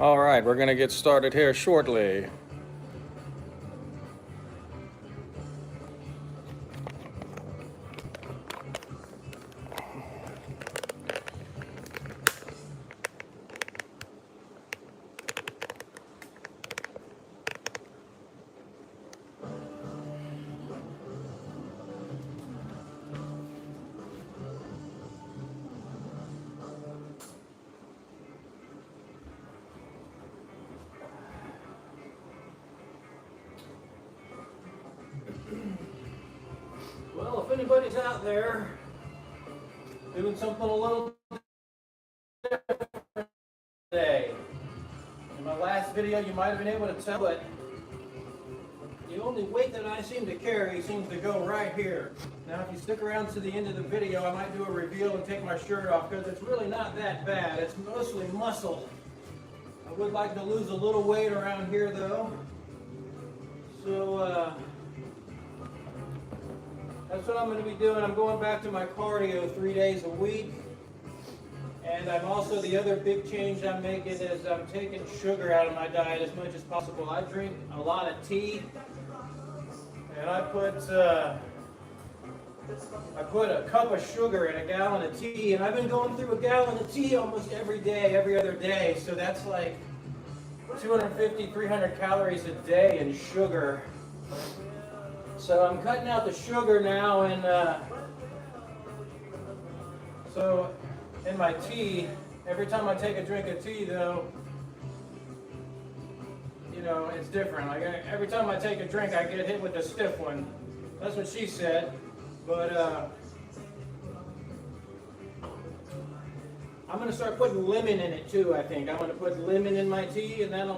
All right, we're going to get started here shortly. Well, if anybody's out there doing something a little different today, in my last video you might have been able to tell, but the only weight that I seem to carry seems to go right here. Now, if you stick around to the end of the video, I might do a reveal and take my shirt off because it's really not that bad. It's mostly muscle. I would like to lose a little weight around here though. So, that's what I'm going to be doing. I'm going back to my cardio 3 days a week. And I'm also, the other big change I'm making is I'm taking sugar out of my diet as much as possible. I drink a lot of tea. And I put a cup of sugar in a gallon of tea. And I've been going through a gallon of tea almost every day, every other day. So that's like 250, 300 calories a day in sugar. So I'm cutting out the sugar now, and so in my tea, every time I take a drink of tea though, you know, it's different. Like every time I take a drink, I get hit with a stiff one. That's what she said. But I'm going to start putting lemon in it too, I think. I'm going to put lemon in my tea, and that'll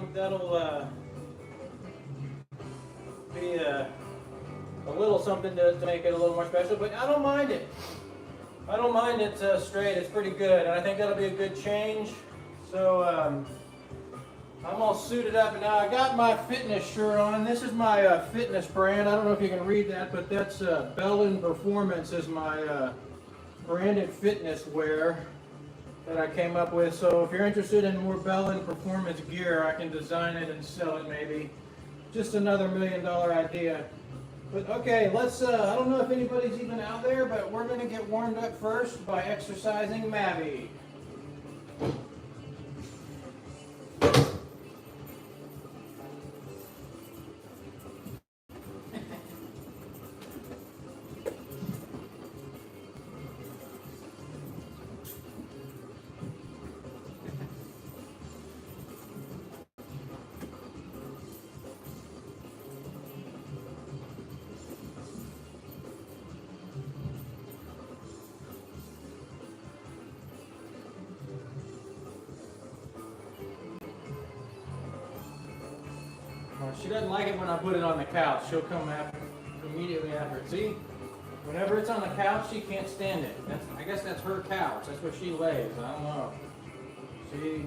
be a little something to make it a little more special, but I don't mind it. I don't mind it straight. It's pretty good, and I think that'll be a good change. So I'm all suited up, and now I got my fitness shirt on. This is my fitness brand. I don't know if you can read that, but that's Bellin Performance is my branded fitness wear that I came up with. So if you're interested in more Bellin Performance gear, I can design it and sell it maybe. Just another $1 million idea. But okay, let's, I don't know if anybody's even out there, but we're going to get warmed up first by exercising Mavi. She doesn't like it when I put it on the couch. She'll come after, immediately after it. See? Whenever it's on the couch, she can't stand it. I guess that's her couch. That's where she lays. I don't know. She...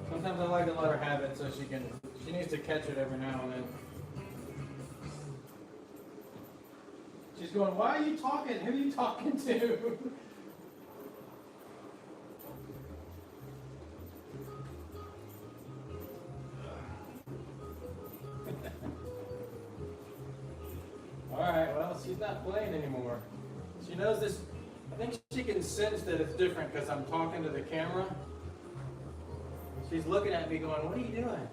Sometimes I like to let her have it so she needs to catch it every now and then. She's going, why are you talking? Who are you talking to? Alright, well, she's not playing anymore. She knows this. I think she can sense that it's different because I'm talking to the camera. She's looking at me going, what are you doing?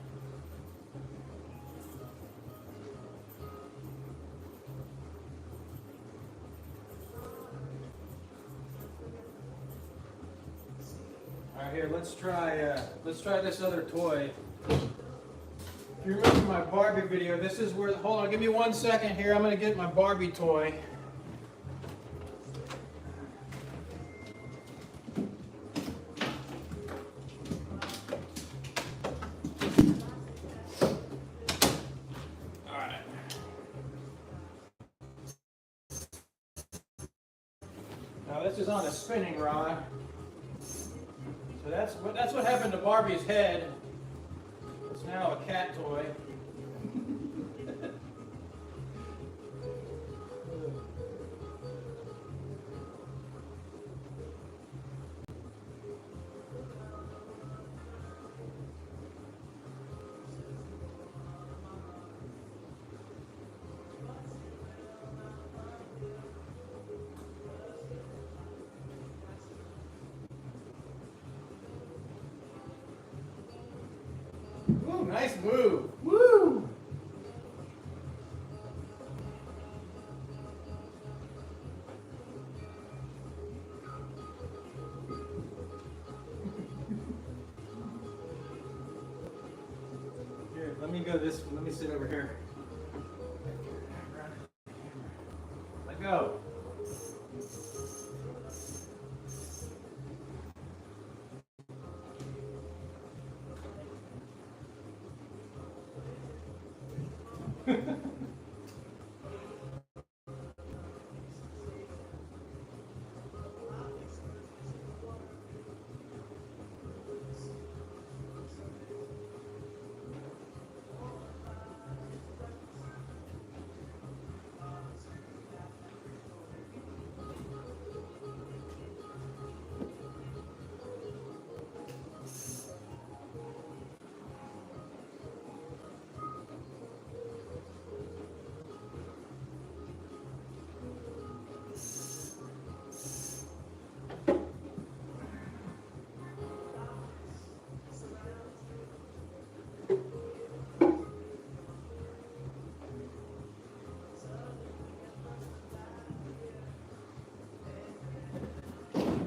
All right, here, let's try this other toy. If you remember my Barbie video, this is where, hold on, give me 1 second here. I'm going to get my Barbie toy. Now this is on a spinning rod. So that's what happened to Barbie's head. It's now a cat toy. Ooh, nice move. Woo! Here, let me go this. Let me sit over here. Let go.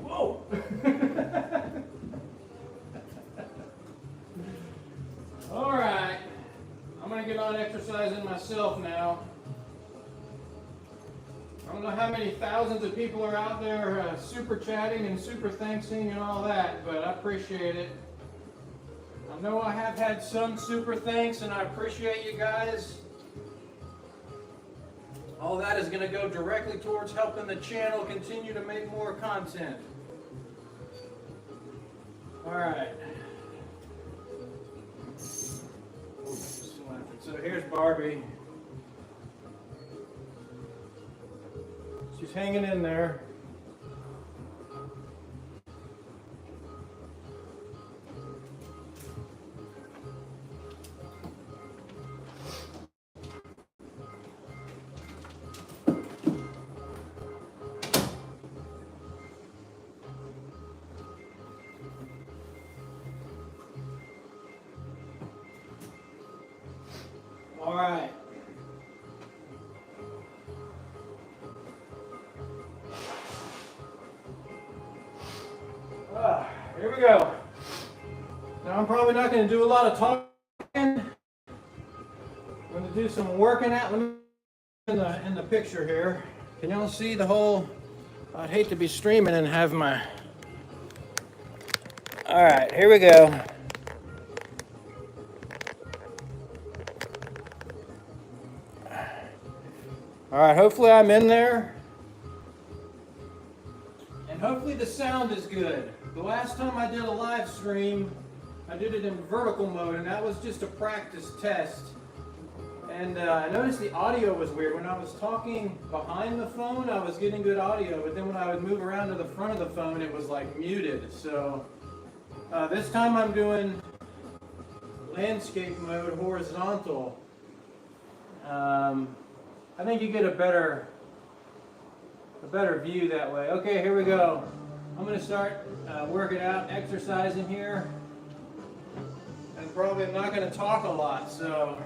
Whoa! All right, I'm gonna get on exercising myself now. I don't know how many thousands of people are out there super chatting and super thanksing and all that, but I appreciate it. I know I have had some super thanks and I appreciate you guys. All that is going to go directly towards helping the channel continue to make more content. All right. So here's Barbie. She's hanging in there. All right. Here we go. Now I'm probably not going to do a lot of talking. I'm going to do some working out. Let me in the picture here. Can y'all see the whole? I'd hate to be streaming and have my. All right, here we go. All right, hopefully I'm in there. And hopefully the sound is good. The last time I did a live stream, I did it in vertical mode, and that was just a practice test. And I noticed the audio was weird. When I was talking behind the phone, I was getting good audio, but then when I would move around to the front of the phone, it was like muted. So this time I'm doing landscape mode, horizontal. I think you get a better view that way. Okay, here we go. I'm going to start working out, exercising here. And probably I'm not going to talk a lot, so.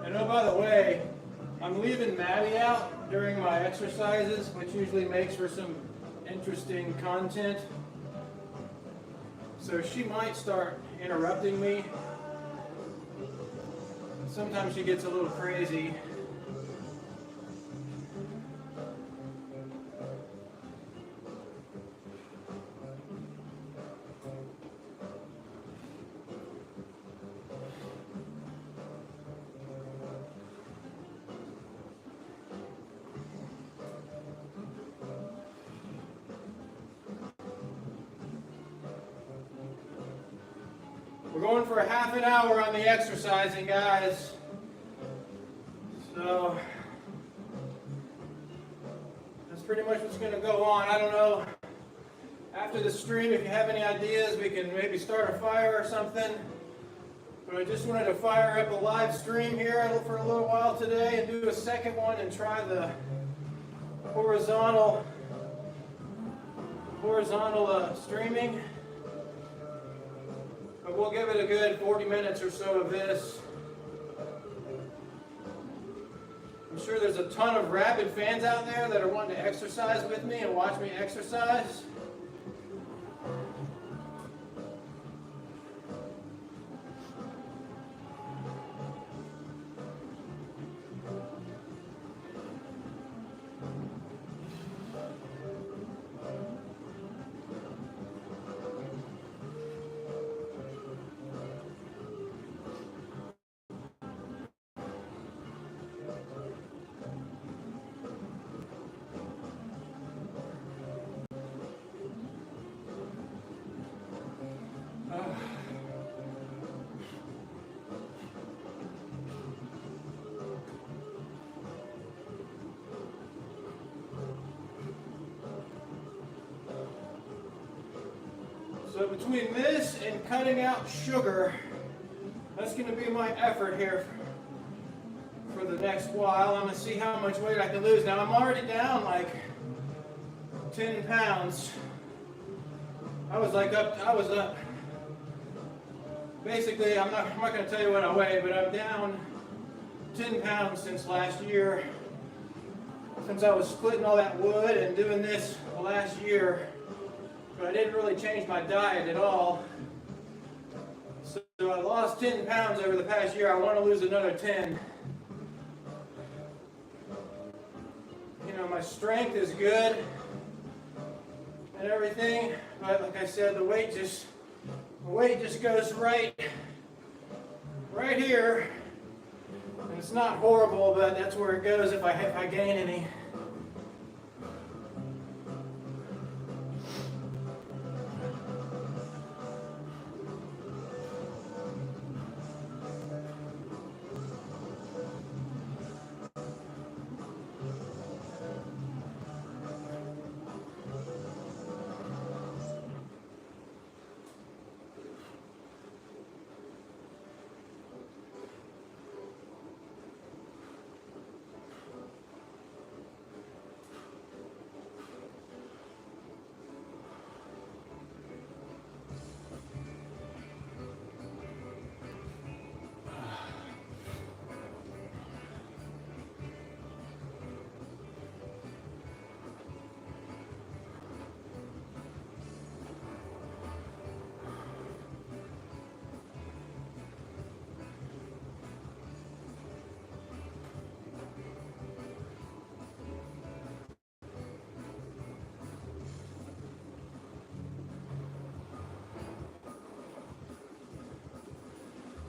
And oh, by the way, I'm leaving Mavi out during my exercises, which usually makes for some interesting content. So she might start interrupting me. Sometimes she gets a little crazy. We're going for a half an hour on the exercising, guys. So that's pretty much what's going to go on. I don't know. After the stream, if you have any ideas, we can maybe start a fire or something. But I just wanted to fire up a live stream here for a little while today and do a second one and try the horizontal streaming. But we'll give it a good 40 minutes or so of this. I'm sure there's a ton of rabid fans out there that are wanting to exercise with me and watch me exercise. So between this and cutting out sugar, that's going to be my effort here for the next while. I'm going to see how much weight I can lose. Now I'm already down like 10 pounds. I was up. Basically, I'm not going to tell you what I weigh, but I'm down 10 pounds since last year. Since I was splitting all that wood and doing this last year. But I didn't really change my diet at all. So I lost 10 pounds over the past year. I want to lose another 10. You know, my strength is good and everything, but like I said, the weight just goes right here. And it's not horrible, but that's where it goes if I gain any.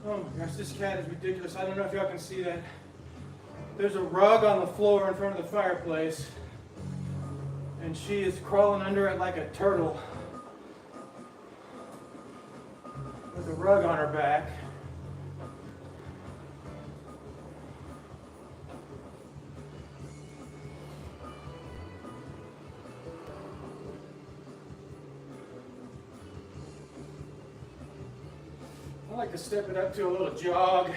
Oh my gosh, this cat is ridiculous. I don't know if y'all can see that. There's a rug on the floor in front of the fireplace, and she is crawling under it like a turtle with a rug on her back. I like to step it up to a little jog.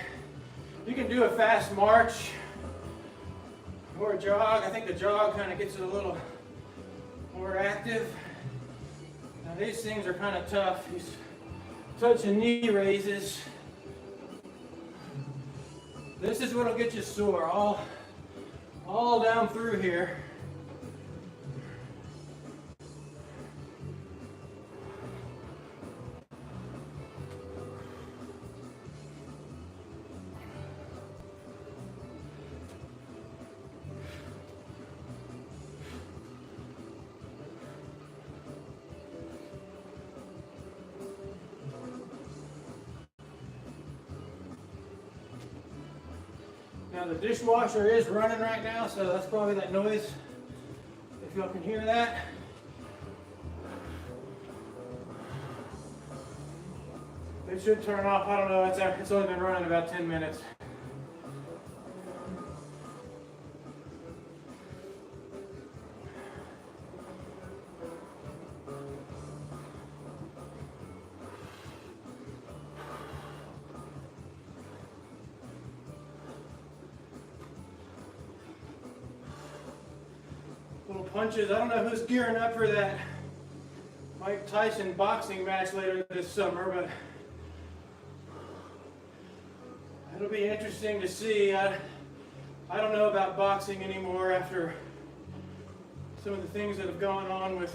You can do a fast march or a jog. I think the jog kind of gets it a little more active. Now these things are kind of tough. These touch and knee raises. This is what'll get you sore. All all down through here. Now the dishwasher is running right now, so that's probably that noise, if y'all can hear that. It should turn off, I don't know, it's only been running about 10 minutes. Little punches. I don't know who's gearing up for that Mike Tyson boxing match later this summer, but it'll be interesting to see. I don't know about boxing anymore after some of the things that have gone on with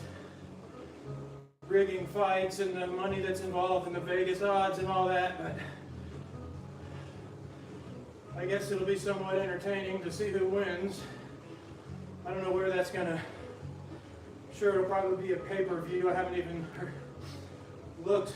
rigging fights and the money that's involved in the Vegas odds and all that, but I guess it'll be somewhat entertaining to see who wins. I don't know where that's gonna. Sure, it'll probably be a pay-per-view. I haven't even looked.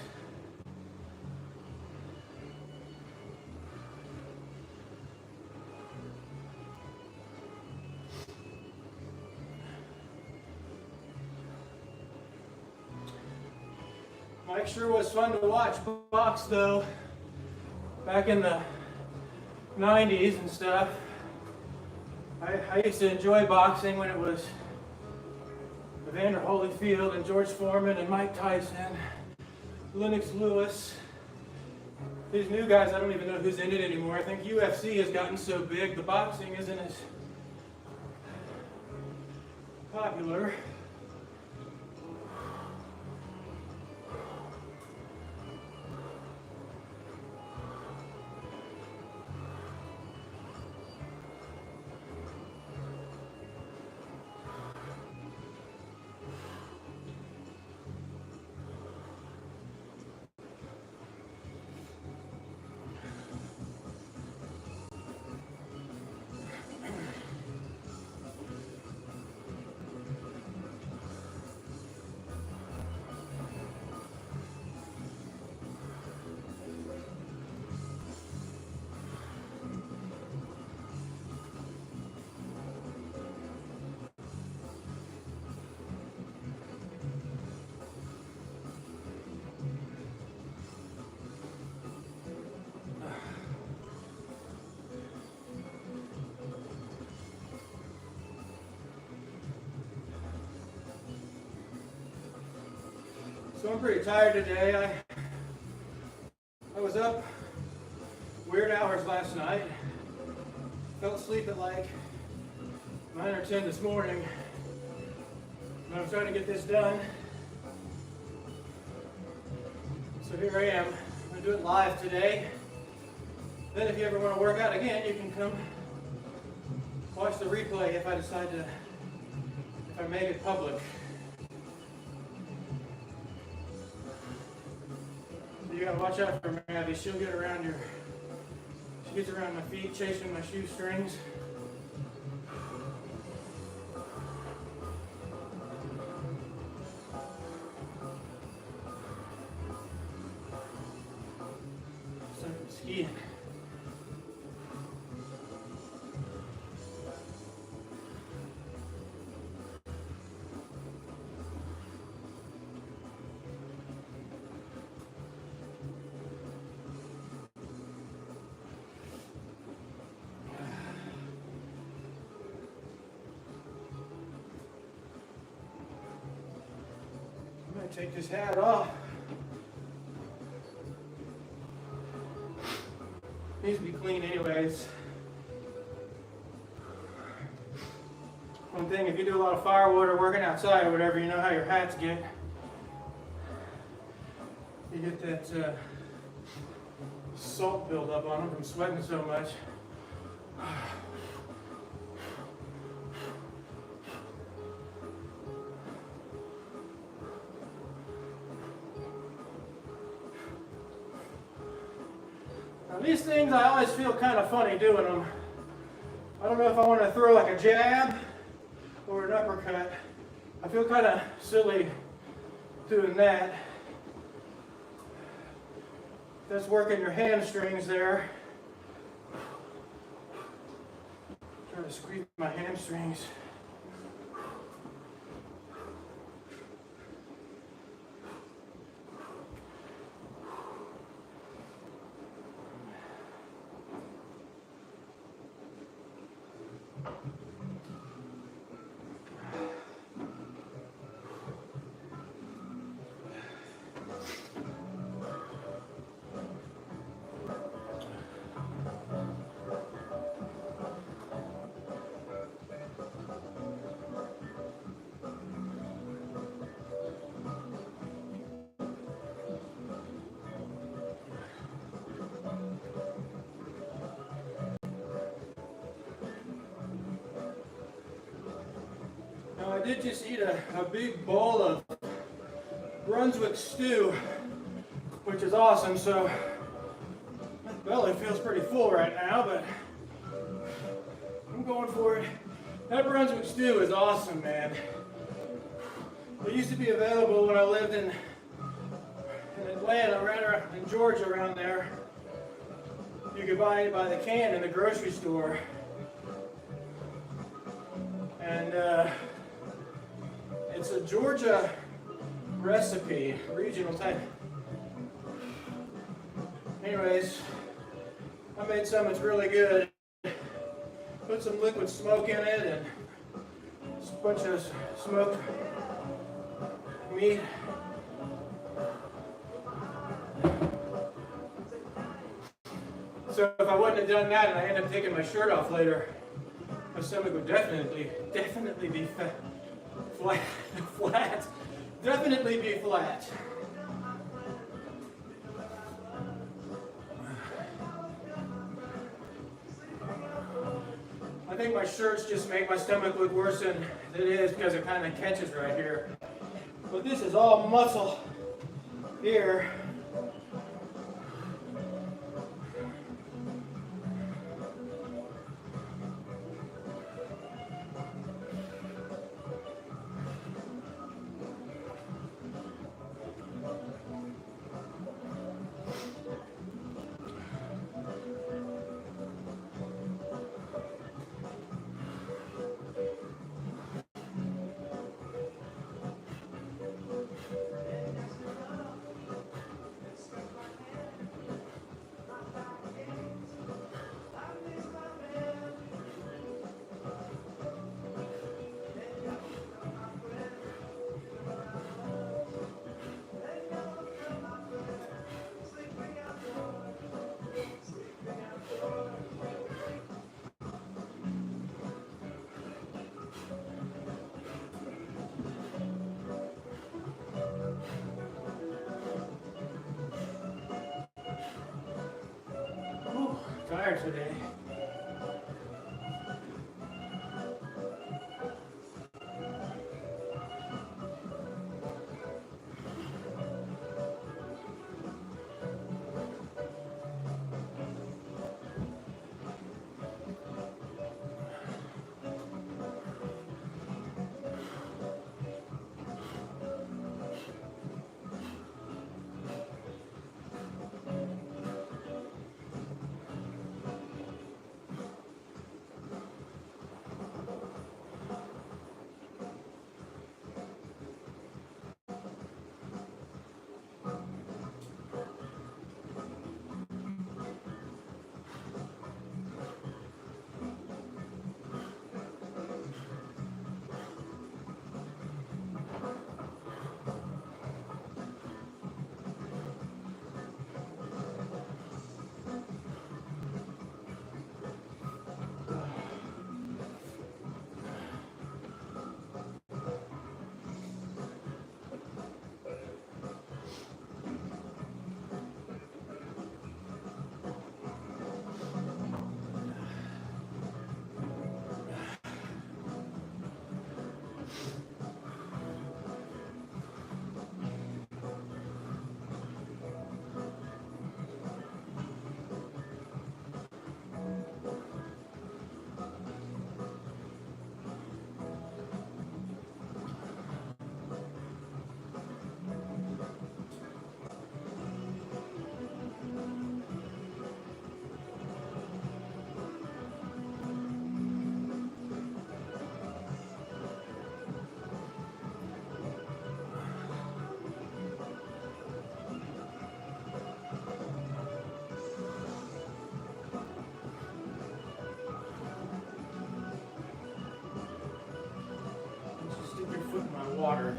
Mike sure was fun to watch box though. Back in the 90s and stuff. I used to enjoy boxing when it was Evander Holyfield and George Foreman and Mike Tyson, Lennox Lewis. These new guys, I don't even know who's in it anymore. I think UFC has gotten so big, the boxing isn't as popular. So I'm pretty tired today. I was up weird hours last night. Fell asleep at like 9 or 10 this morning. And I'm trying to get this done. So here I am. I'm going to do it live today. Then if you ever want to work out again, you can come watch the replay if I decide to, if I make it public. You gotta watch out for Mavi. She'll get around your, she gets around my feet, chasing my shoestrings. Starting skiing. Take this hat off. Needs to be clean anyways. One thing, if you do a lot of firewood or working outside or whatever, you know how your hats get. You get that salt buildup on them from sweating so much. Now these things, I always feel kind of funny doing them. I don't know if I want to throw like a jab or an uppercut. I feel kind of silly doing that. That's working your hamstrings there. Try to squeeze my hamstrings. Now I did just eat a big bowl of Brunswick stew, which is awesome, so my belly feels pretty full right now, but I'm going for it. That Brunswick stew is awesome, man. It used to be available when I lived in Atlanta, rather in Georgia around there. You could buy it by the can in the grocery store. And it's a Georgia recipe, regional type. Anyways, I made some, it's really good. Put some liquid smoke in it and a bunch of smoked meat. So if I wouldn't have done that and I end up taking my shirt off later, my stomach would definitely be flat. Definitely be flat. I think my shirts just make my stomach look worse than it is because it kind of catches right here. But this is all muscle here. Tired today. water.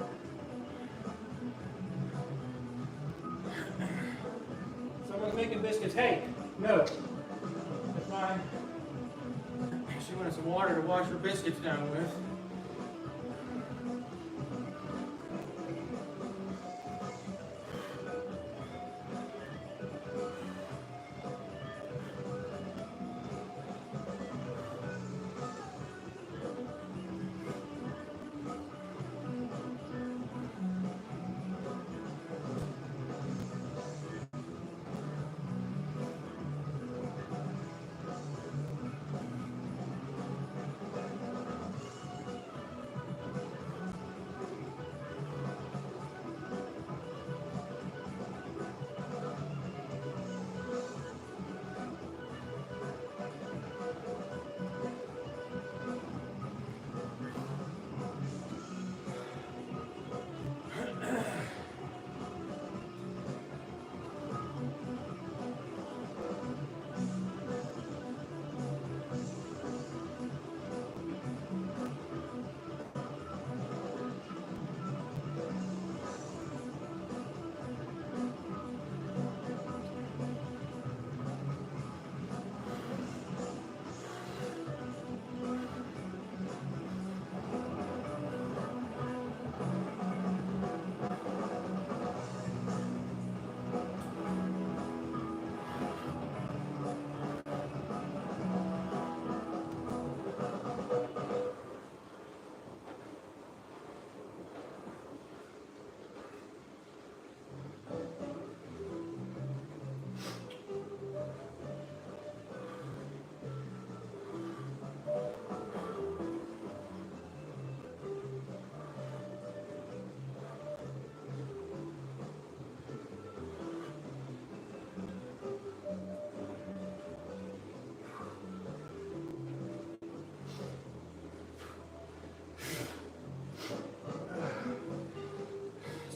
Someone's making biscuits. Hey, no. That's mine. She wanted some water to wash her biscuits down with.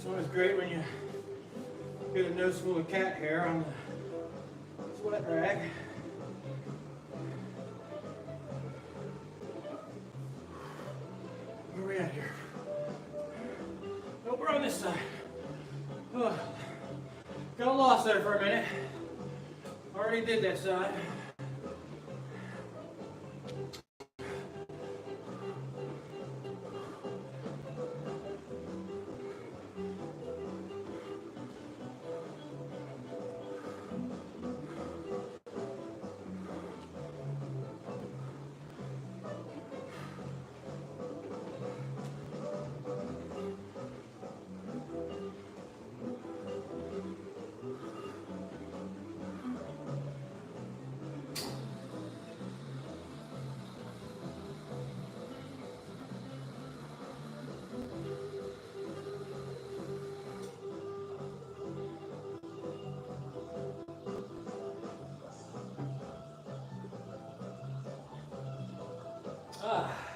It's always great when you get a nose full of cat hair on the sweat rag. Where are we at here? Oh, we're on this side. Oh, got lost there for a minute. Already did that side. Ah.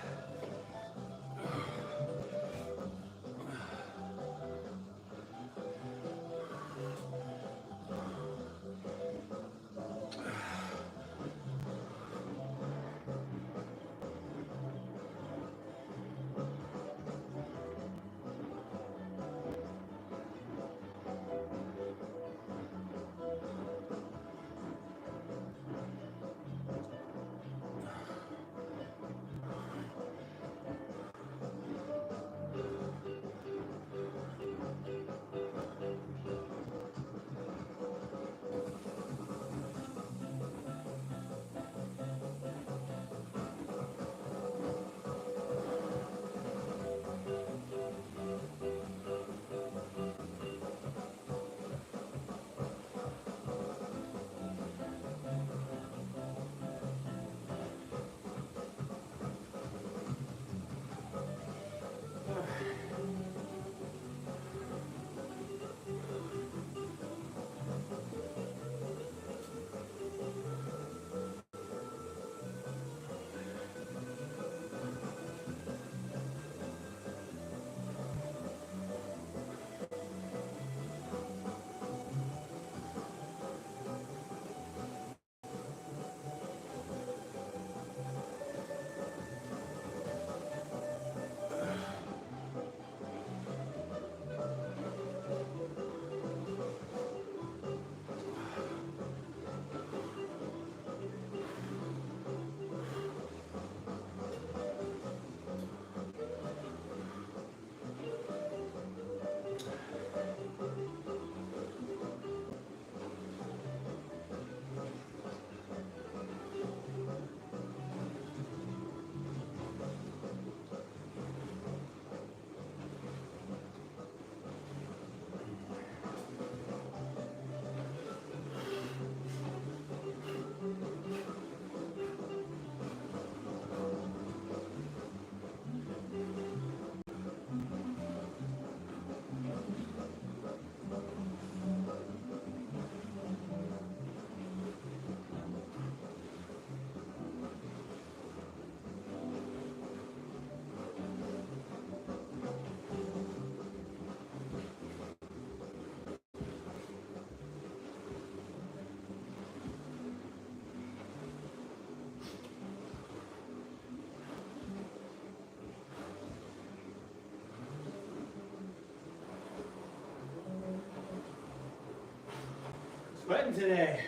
sweating today.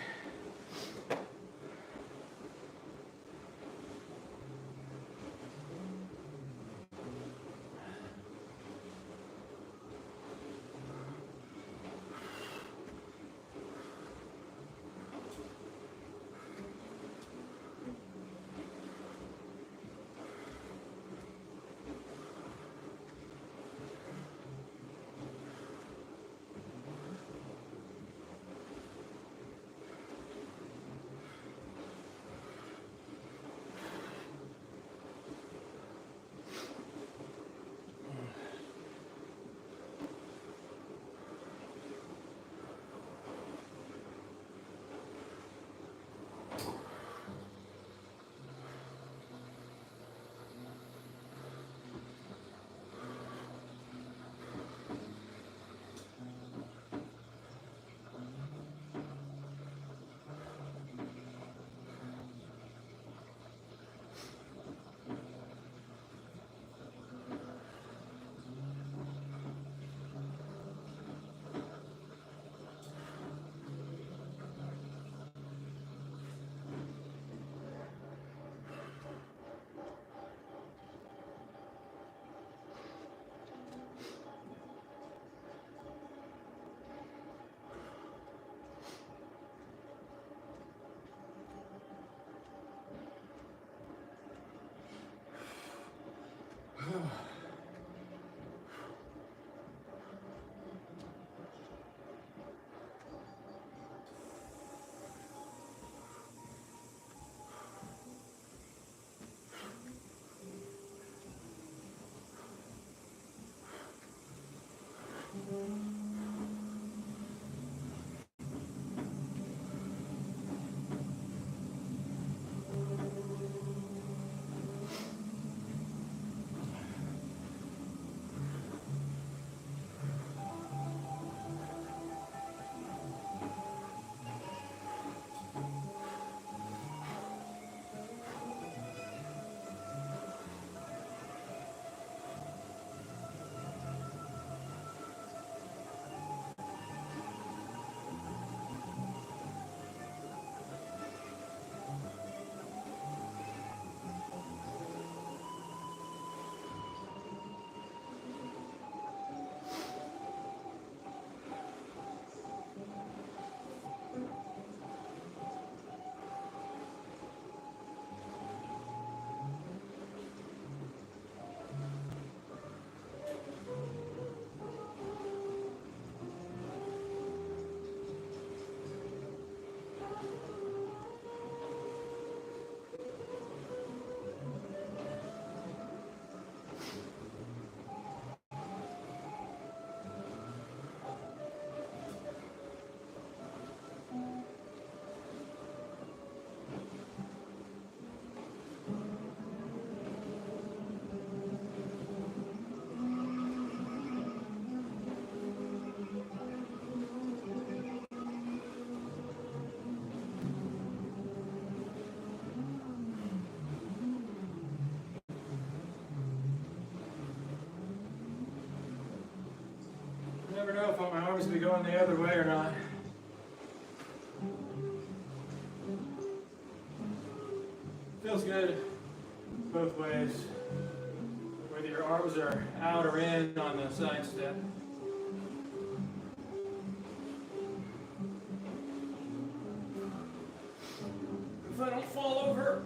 You never know if my arms will be going the other way or not. Feels good both ways, whether your arms are out or in on the side step. If I don't fall over.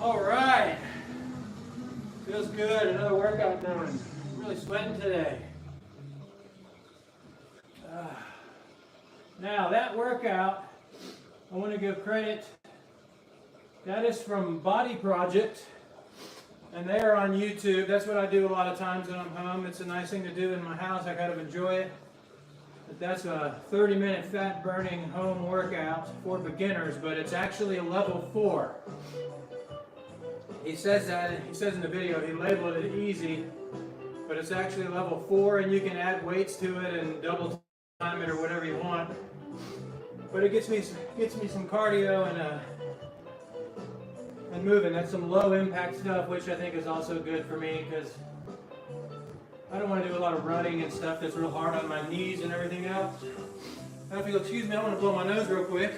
All right. Feels good. Another workout done. I'm really sweating today. Now that workout, I want to give credit. That is from Body Project, and they are on YouTube. That's what I do a lot of times when I'm home. It's a nice thing to do in my house. I kind of enjoy it. But that's a 30-minute fat-burning home workout for beginners, but it's actually a level 4. He says that. He says in the video he labeled it easy, but it's actually level 4, and you can add weights to it and double time it or whatever you want. But it gets me some cardio and moving. That's some low impact stuff, which I think is also good for me because I don't want to do a lot of running and stuff that's real hard on my knees and everything else. Now, if you'll excuse me, I want to blow my nose real quick.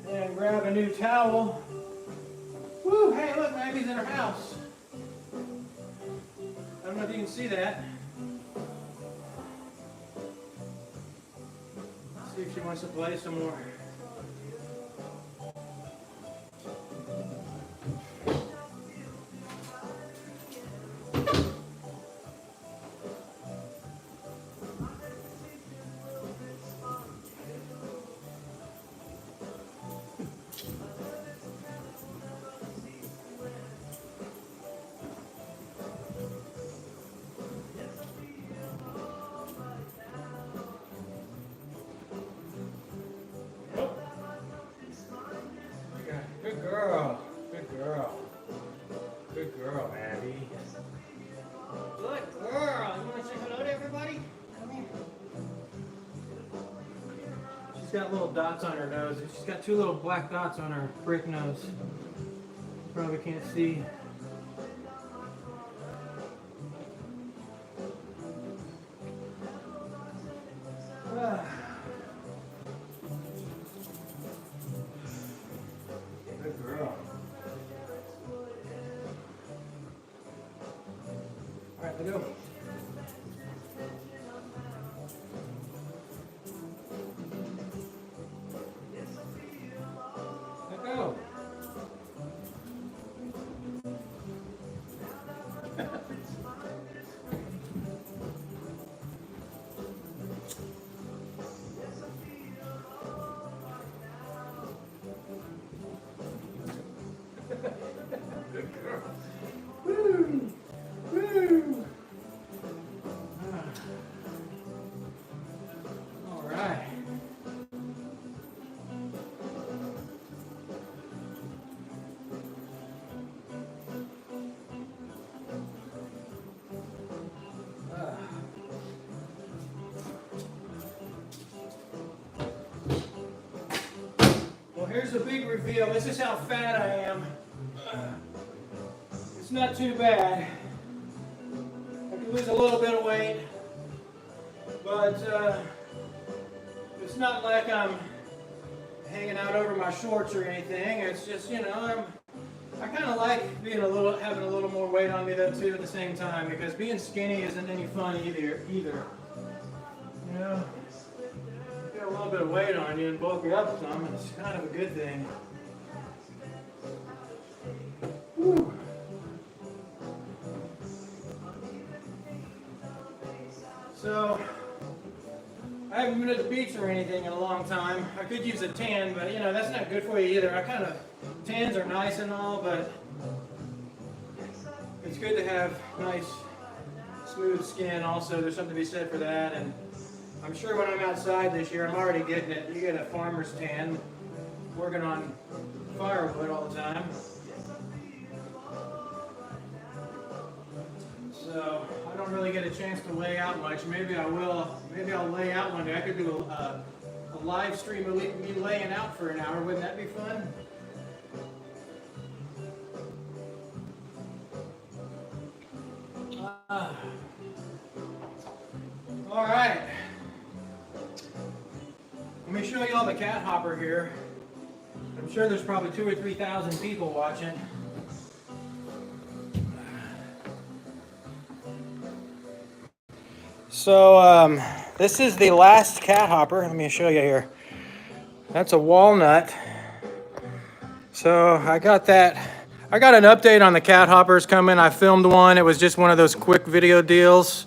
And grab a new towel. Woo, hey, look, Mavi's in her house. I don't know if you can see that. Let's see if she wants to play some more. Good girl. Good girl. Good girl, Mavi. Good girl. You want to say hello to everybody? Come here. She's got little dots on her nose. She's got 2 little black dots on her brick nose. Probably can't see. Good girl. All right, let's go. Let's go. Good girl. Woo! Woo! All right. Well, here's the big reveal. This is how fat I am. It's not too bad. I can lose a little bit of weight, but it's not like I'm hanging out over my shorts or anything. It's just, you know, I kind of like having a little more weight on me though too at the same time, because being skinny isn't any fun either. You know, get a little bit of weight on you and bulk you up some. It's kind of a good thing. Whew. So, I haven't been to the beach or anything in a long time. I could use a tan, but you know, that's not good for you either. Tans are nice and all, but it's good to have nice, smooth skin also. There's something to be said for that. And I'm sure when I'm outside this year, I'm already getting it. You get a farmer's tan, working on firewood all the time. So I don't really get a chance to lay out much. Maybe I will. Maybe I'll lay out one day. I could do a live stream of me laying out for an hour. Wouldn't that be fun? All right. Let me show you all the cat hopper here. I'm sure there's probably 2,000 or 3,000 people watching. So this is the last cat hopper. Let me show you here. That's a walnut. So I got that. I got an update on the cat hoppers coming. I filmed one. It was just one of those quick video deals.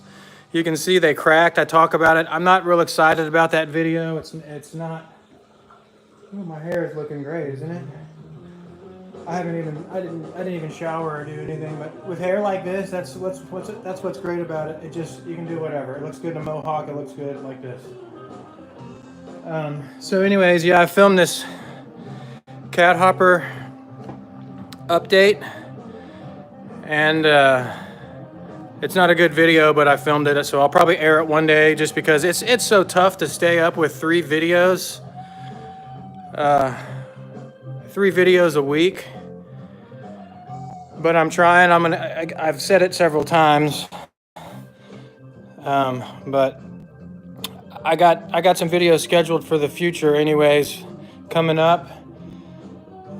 You can see they cracked. I talk about it. I'm not real excited about that video. It's not. Oh, my hair is looking great, isn't it? I didn't even shower or do anything. But with hair like this, that's what's great about it. It just, you can do whatever. It looks good in a mohawk. It looks good like this. So anyways, yeah, I filmed this cat hopper update, and it's not a good video, but I filmed it, so I'll probably air it one day, just because it's so tough to stay up with 3 videos a week. But I'm trying. I've said it several times, but I got some videos scheduled for the future anyways coming up,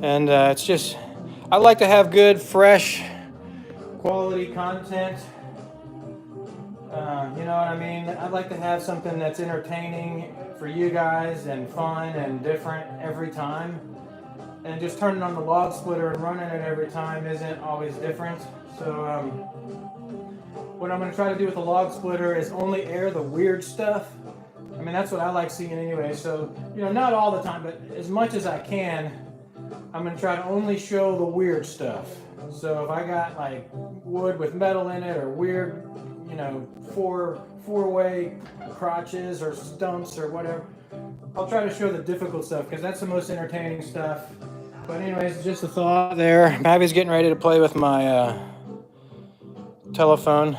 and it's just, I like to have good, fresh, quality content. You know what I mean? I'd like to have something that's entertaining for you guys and fun and different every time. And just turning on the log splitter and running it every time isn't always different. So what I'm going to try to do with the log splitter is only air the weird stuff. I mean, that's what I like seeing anyway. So, you know, not all the time, but as much as I can, I'm going to try to only show the weird stuff. So if I got like wood with metal in it, or weird, you know, four-way crotches or stumps or whatever, I'll try to show the difficult stuff, because that's the most entertaining stuff. But anyways, just a thought there. Mavi's getting ready to play with my telephone.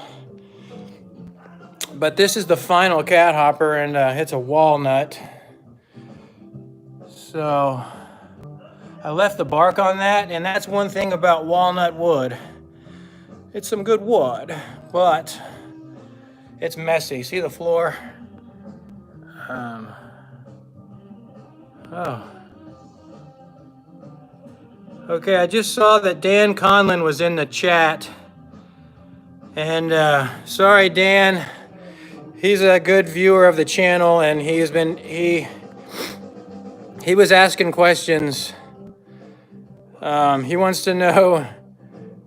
But this is the final cat hopper, and it's a walnut. So I left the bark on that, and that's one thing about walnut wood. It's some good wood, but it's messy. See the floor? Oh. Okay, I just saw that Dan Conlon was in the chat. And sorry, Dan. He's a good viewer of the channel, and he was asking questions. He wants to know,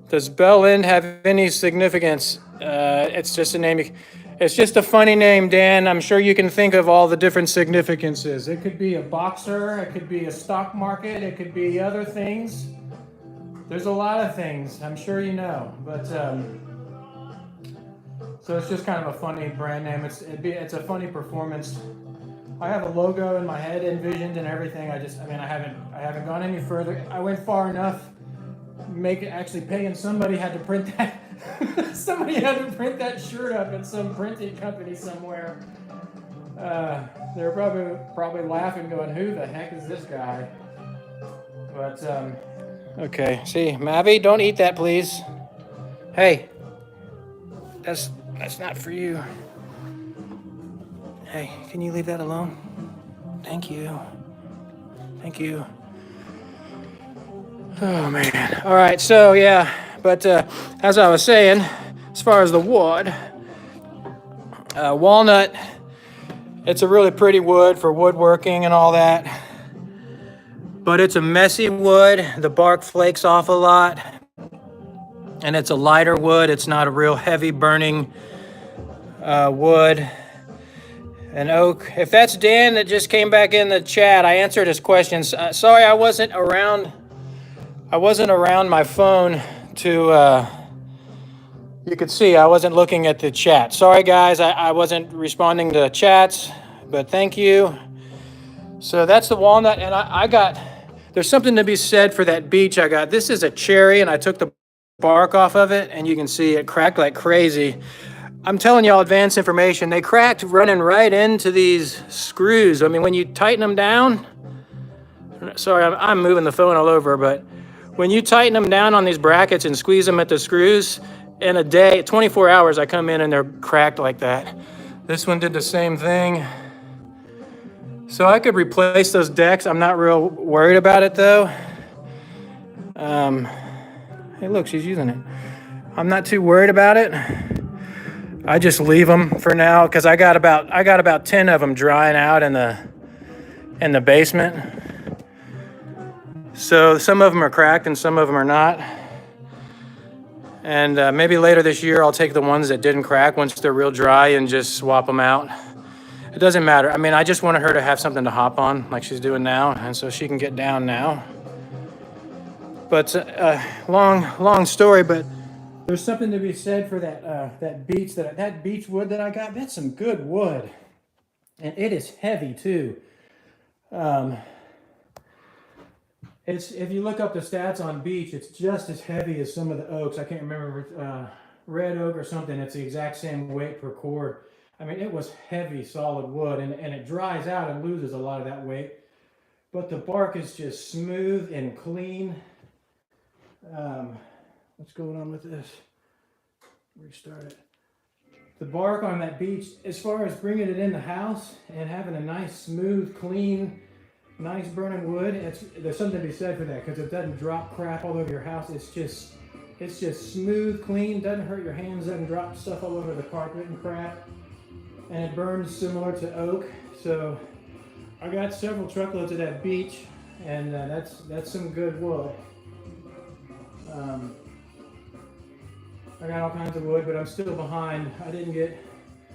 does Bell End have any significance? It's just a name. It's just a funny name, Dan. I'm sure you can think of all the different significances. It could be a boxer, it could be a stock market, it could be other things. There's a lot of things, I'm sure you know. But so it's just kind of a funny brand name. It's a funny performance. I have a logo in my head envisioned and everything. I haven't gone any further. I went far enough. Actually paying somebody had to print that. Somebody had to print that shirt up at some printing company somewhere. They're probably laughing, going, "Who the heck is this guy?" But okay, see, Mavi, don't eat that, please. Hey, that's not for you. Hey, can you leave that alone? Thank you. Thank you. Oh man. All right, so yeah, but as I was saying, as far as the wood, walnut, it's a really pretty wood for woodworking and all that, but it's a messy wood. The bark flakes off a lot, and it's a lighter wood. It's not a real heavy burning wood. And oak. If that's Dan that just came back in the chat, I answered his questions. Sorry, I wasn't around my phone to, you could see I wasn't looking at the chat. Sorry guys, I wasn't responding to chats, but thank you. So that's the walnut, and there's something to be said for that beech I got. This is a cherry, and I took the bark off of it, and you can see it cracked like crazy. I'm telling y'all advanced information. They cracked running right into these screws. I mean, when you tighten them down, sorry, I'm moving the phone all over, but when you tighten them down on these brackets and squeeze them at the screws, in a day, 24 hours, I come in and they're cracked like that. This one did the same thing. So I could replace those decks. I'm not real worried about it though. Hey, look, she's using it. I'm not too worried about it. I just leave them for now because I got about 10 of them drying out in the basement. So some of them are cracked and some of them are not. And maybe later this year I'll take the ones that didn't crack once they're real dry and just swap them out. It doesn't matter. I mean, I just wanted her to have something to hop on like she's doing now, and so she can get down now. But long story, but there's something to be said for that beech wood that I got. That's some good wood, and it is heavy too. It's, if you look up the stats on beech, it's just as heavy as some of the oaks. I can't remember, red oak or something. It's the exact same weight per cord. I mean, it was heavy, solid wood, and it dries out and loses a lot of that weight. But the bark is just smooth and clean. What's going on with this? Restart it. The bark on that beech, as far as bringing it in the house and having a nice, smooth, clean, nice burning wood, there's something to be said for that because it doesn't drop crap all over your house. It's just smooth, clean, doesn't hurt your hands, doesn't drop stuff all over the carpet and crap. And it burns similar to oak. So I got several truckloads of that beech, and that's some good wood. I got all kinds of wood, but I'm still behind.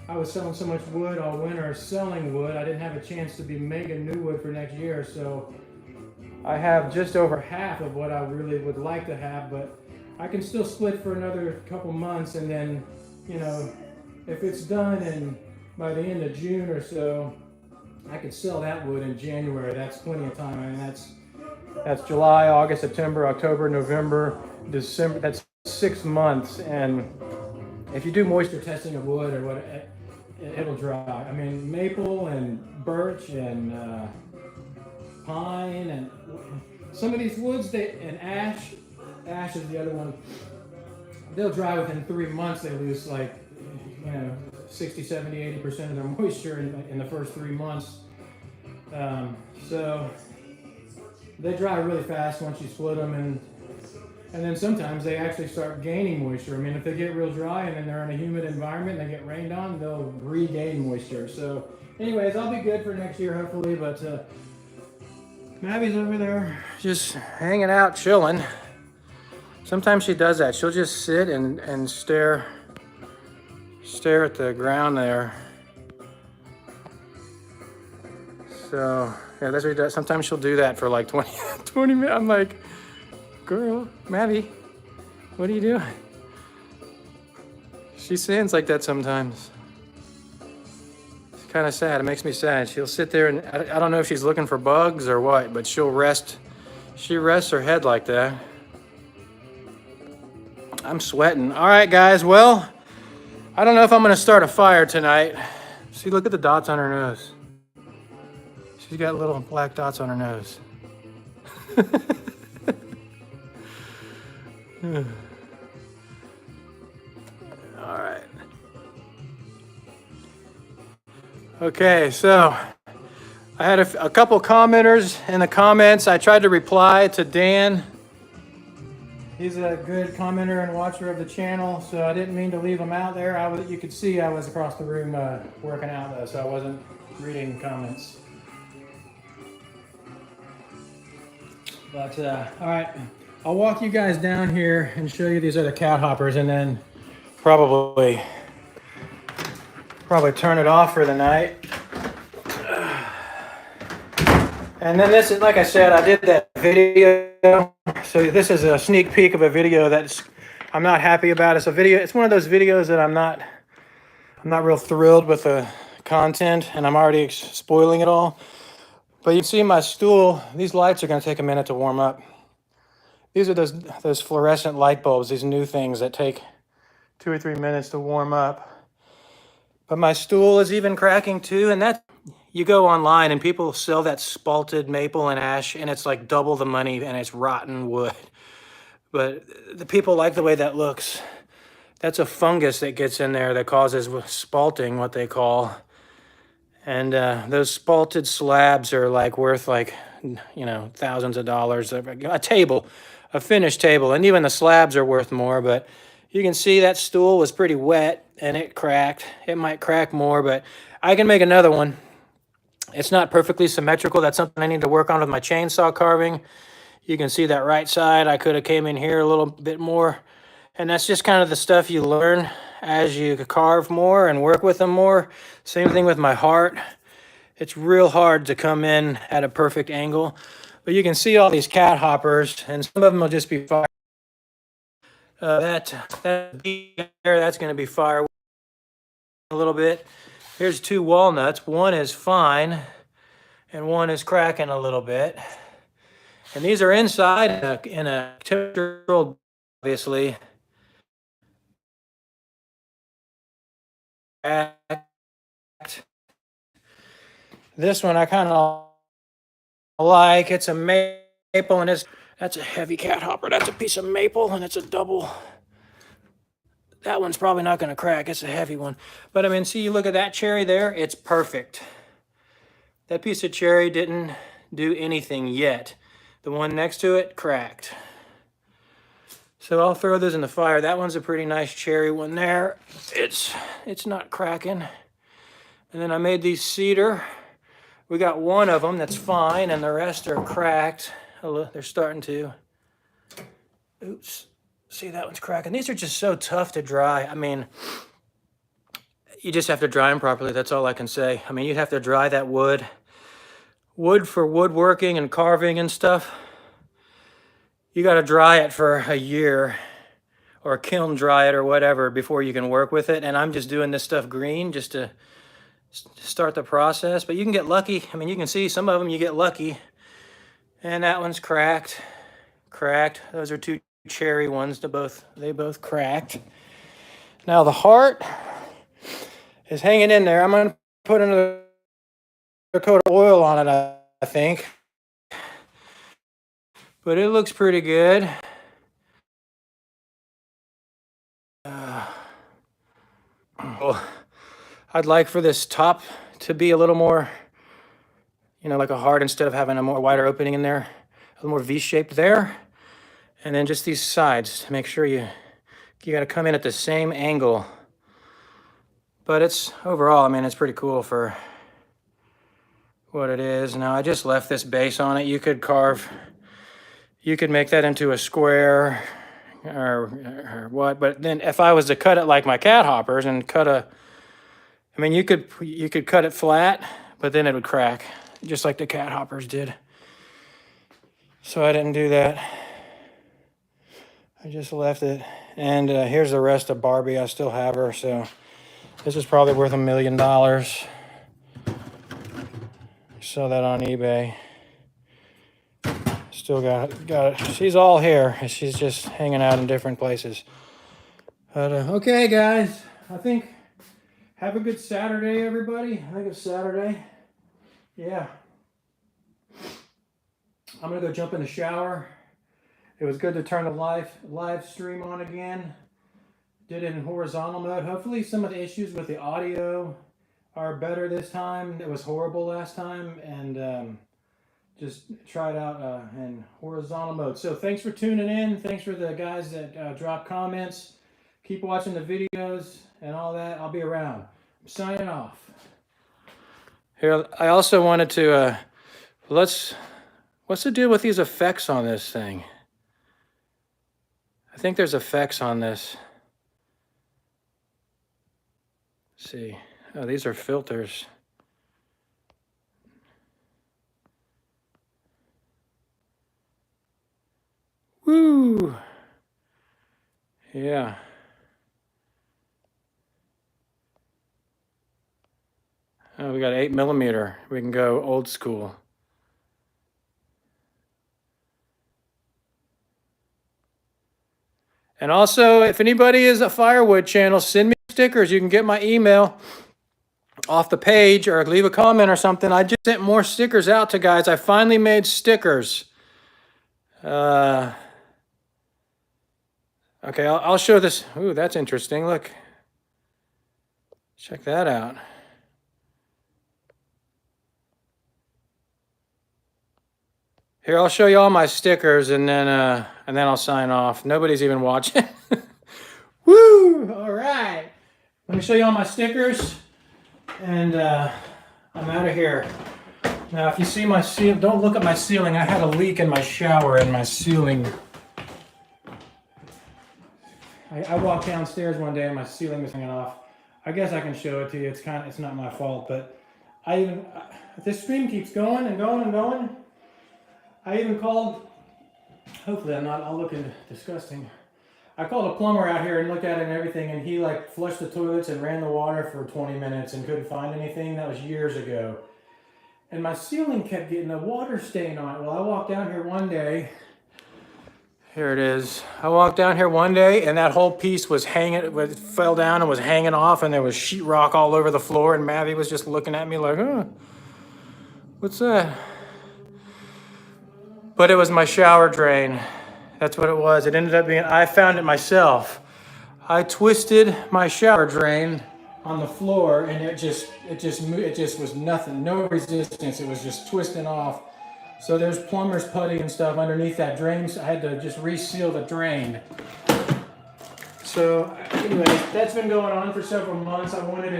I was selling so much wood all winter, selling wood. I didn't have a chance to be making new wood for next year, so I have just over half of what I really would like to have, but I can still split for another couple months, and then, you know, if it's done and by the end of June or so, I could sell that wood in January. That's plenty of time. I mean, that's July, August, September, October, November, December. That's 6 months, and if you do moisture testing of wood or what, it'll dry. I mean, maple and birch and pine and some of these woods, and ash is the other one. They'll dry within 3 months. They lose like, you know, 60, 70, 80% of their moisture in the first 3 months. So they dry really fast once you split them, and then sometimes they actually start gaining moisture. I mean, if they get real dry and then they're in a humid environment and they get rained on, they'll regain moisture. So anyways, I'll be good for next year, hopefully, but Mavi's over there just hanging out, chilling. Sometimes she does that. She'll just sit and stare at the ground there. So yeah, that's what she does. Sometimes she'll do that for like 20 minutes. I'm like, girl, Mavi, what are you doing? She sins like that sometimes. It's kind of sad. It makes me sad. She'll sit there and I don't know if she's looking for bugs or what, but she'll rest. She rests her head like that. I'm sweating. All right, guys. Well, I don't know if I'm going to start a fire tonight. See, look at the dots on her nose. She's got little black dots on her nose. All right. Okay, so I had a couple commenters in the comments. I tried to reply to Dan. He's a good commenter and watcher of the channel, so I didn't mean to leave him out there. You could see I was across the room working out though, so I wasn't reading comments. But all right, I'll walk you guys down here and show you these other cat hoppers, and then probably turn it off for the night. And then this is, like I said, I did that video. So this is a sneak peek of a video I'm not happy about. It's a video. It's one of those videos that I'm not real thrilled with the content, and I'm already spoiling it all. But you can see my stool. These lights are going to take a minute to warm up. These are those fluorescent light bulbs, these new things that take 2 or 3 minutes to warm up. But my stool is even cracking too, and you go online and people sell that spalted maple and ash, and it's like double the money, and it's rotten wood. But the people like the way that looks. That's a fungus that gets in there that causes spalting, what they call. And those spalted slabs are like worth like, you know, thousands of dollars. A table, a finished table, and even the slabs are worth more. But You can see that stool was pretty wet and it cracked. It might crack more, but I can make another one. It's not perfectly symmetrical. That's something I need to work on with my chainsaw carving. You can see that right side. I could have came in here a little bit more. And that's just kind of the stuff you learn as you carve more and work with them more. Same thing with my heart. It's real hard to come in at a perfect angle. But you can see all these cat hoppers, and some of them will just be fire. That bead there, that's going to be fire a little bit. Here's 2 walnuts. One is fine, and one is cracking a little bit. And these are inside in a temperature, obviously. This one I kind of like. It's a maple, and that's a heavy cat hopper. That's a piece of maple, and it's a double. That one's probably not going to crack. It's a heavy one. But I mean, see, you look at that cherry there. It's perfect. That piece of cherry didn't do anything yet. The one next to it cracked. So I'll throw those in the fire. That one's a pretty nice cherry one there. It's not cracking. And then I made these cedar. We got one of them that's fine, and the rest are cracked. They're starting to. Oops. See, that one's cracking. These are just so tough to dry. I mean, you just have to dry them properly. That's all I can say. I mean, you have to dry that wood. Wood for woodworking and carving and stuff. You got to dry it for a year or kiln dry it or whatever before you can work with it. And I'm just doing this stuff green just to start the process. But you can get lucky. I mean, you can see some of them you get lucky. And that one's cracked. Cracked. Those are 2 cherry ones. They both cracked. Now the heart is hanging in there. I'm going to put another coat of oil on it, I think. But it looks pretty good. Well, I'd like for this top to be a little more, like a heart instead of having a more wider opening in there. A little more V-shaped there. And then just these sides to make sure you got to come in at the same angle. But it's overall, I mean, it's pretty cool for what it is. Now I just left this base on it. You could make that into a square or what. But then if I was to cut it like my cat hoppers and you could cut it flat, but then it would crack just like the cat hoppers did. So I didn't do that. I just left it. And here's the rest of Barbie. I still have her, so this is probably worth $1 million. Sell that on eBay. Still got it. She's all here. She's just hanging out in different places. But okay, guys. I think have a good Saturday, everybody. I think it's Saturday. Yeah. I'm gonna go jump in the shower. It was good to turn the live stream on again. Did it in horizontal mode. Hopefully some of the issues with the audio are better this time. It was horrible last time, and just try it out in horizontal mode. So thanks for tuning in. Thanks for the guys that drop comments. Keep watching the videos and all that. I'll be around. I'm signing off. Here, I also wanted to, what's the deal with these effects on this thing? I think there's effects on this. Let's see. Oh, these are filters. Woo! Yeah. Oh, we got 8mm. We can go old school. And also, if anybody is a firewood channel, send me stickers. You can get my email off the page or leave a comment or something. I just sent more stickers out to guys. I finally made stickers. Okay, I'll show this. Ooh, that's interesting. Look. Check that out. Here, I'll show you all my stickers and then I'll sign off. Nobody's even watching. Woo! All right. Let me show you all my stickers, and I'm out of here. Now, if you see my ceiling, don't look at my ceiling. I had a leak in my shower, and my ceiling. I walked downstairs one day, and my ceiling was hanging off. I guess I can show it to you. It's not my fault, but this stream keeps going and going and going. I even called. Hopefully, I'm not all looking disgusting. I called a plumber out here and looked at it and everything, and he like flushed the toilets and ran the water for 20 minutes and couldn't find anything. That was years ago. And my ceiling kept getting a water stain on it. Well, I walked down here one day. Here it is. I walked down here one day, and that whole piece was hanging, it fell down and was hanging off, and there was sheetrock all over the floor, and Mavi was just looking at me like, huh, what's that? But it was my shower drain. That's what it was. It ended up being, I found it myself. I twisted my shower drain on the floor, and it just was nothing, no resistance. It was just twisting off. So there's plumber's putty and stuff underneath that drain. So I had to just reseal the drain. So anyway, that's been going on for several months. I wanted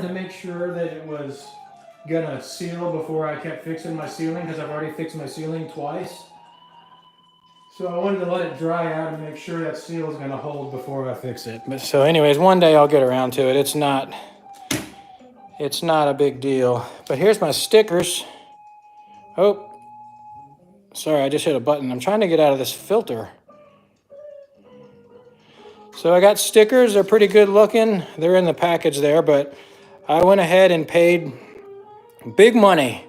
to make sure that it was gonna seal before I kept fixing my ceiling, because I've already fixed my ceiling twice. So I wanted to let it dry out and make sure that seal is going to hold before I fix it. But so anyways, one day I'll get around to it. It's not a big deal. But here's my stickers. Oh, sorry, I just hit a button. I'm trying to get out of this filter. So I got stickers. They're pretty good looking. They're in the package there, but I went ahead and paid big money.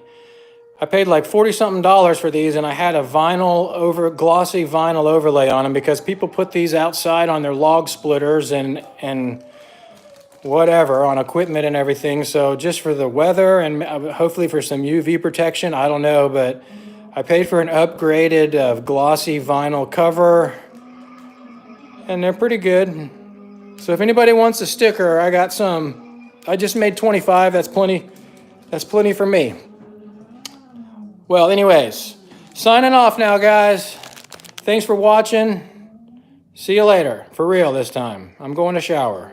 I paid like $40-something for these, and I had a glossy vinyl overlay on them because people put these outside on their log splitters and whatever, on equipment and everything. So just for the weather and hopefully for some UV protection, I don't know, but I paid for an upgraded glossy vinyl cover, and they're pretty good. So if anybody wants a sticker, I got some. I just made 25. That's plenty. That's plenty for me. Well, anyways, signing off now, guys. Thanks for watching. See you later. For real this time. I'm going to shower.